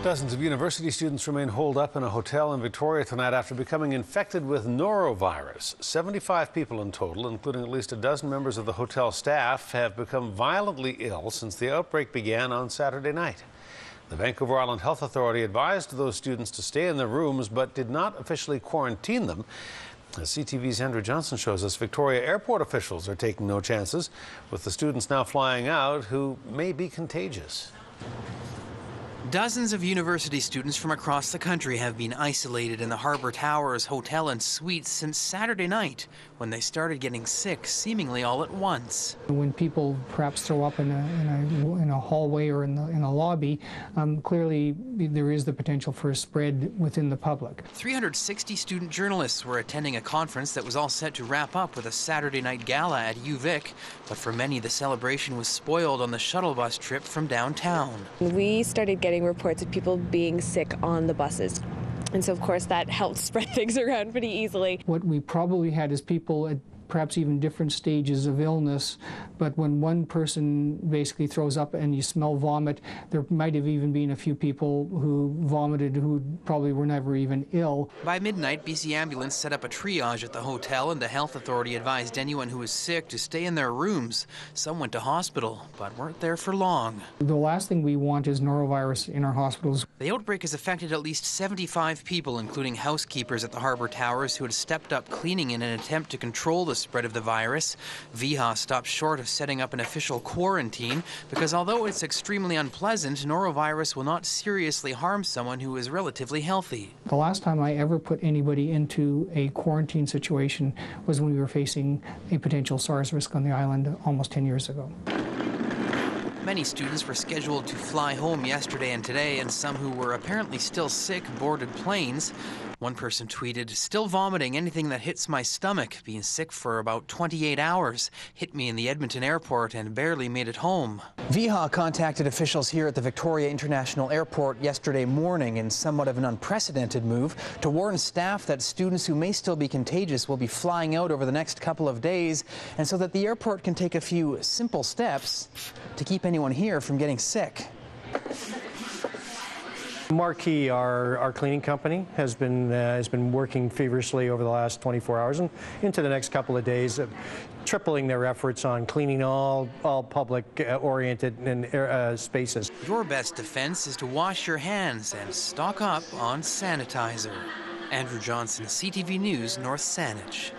Dozens of university students remain holed up in a hotel in Victoria tonight after becoming infected with norovirus. 75 people in total, including at least a dozen members of the hotel staff, have become violently ill since the outbreak began on Saturday night. The Vancouver Island Health Authority advised those students to stay in their rooms but did not officially quarantine them. As CTV's Andrew Johnson shows us, Victoria airport officials are taking no chances, with the students now flying out who may be contagious. Dozens of university students from across the country have been isolated in the Harbour Towers Hotel and Suites since Saturday night, when they started getting sick seemingly all at once. When people perhaps throw up in a hallway or in a lobby, clearly there is the potential for a spread within the public. 360 student journalists were attending a conference that was all set to wrap up with a Saturday night gala at UVic, but for many the celebration was spoiled on the shuttle bus trip from downtown. We started getting reports of people being sick on the buses. And so, of course, that helped spread things around pretty easily. What we probably had is people at perhaps even different stages of illness, but when one person basically throws up and you smell vomit, there might have even been a few people who vomited who probably were never even ill. By midnight, BC Ambulance set up a triage at the hotel, and the health authority advised anyone who was sick to stay in their rooms. Some went to hospital, but weren't there for long. The last thing we want is norovirus in our hospitals. The outbreak has affected at least 75 people, including housekeepers at the Harbour Towers who had stepped up cleaning in an attempt to control the spread of the virus. VIHA stopped short of setting up an official quarantine because although it's extremely unpleasant, norovirus will not seriously harm someone who is relatively healthy. The last time I ever put anybody into a quarantine situation was when we were facing a potential SARS risk on the island almost 10 years ago. Many students were scheduled to fly home yesterday and today, and some who were apparently still sick boarded planes. One person tweeted, "Still vomiting anything that hits my stomach. Being sick for about 28 hours. Hit me in the Edmonton airport and barely made it home." VIHA contacted officials here at the Victoria International Airport yesterday morning in somewhat of an unprecedented move to warn staff that students who may still be contagious will be flying out over the next couple of days, and so that the airport can take a few simple steps to keep anyone here from getting sick. Marquee, our cleaning company, has been working feverishly over the last 24 hours and into the next couple of days, tripling their efforts on cleaning all public-oriented spaces. Your best defense is to wash your hands and stock up on sanitizer. Andrew Johnson, CTV News, North Saanich.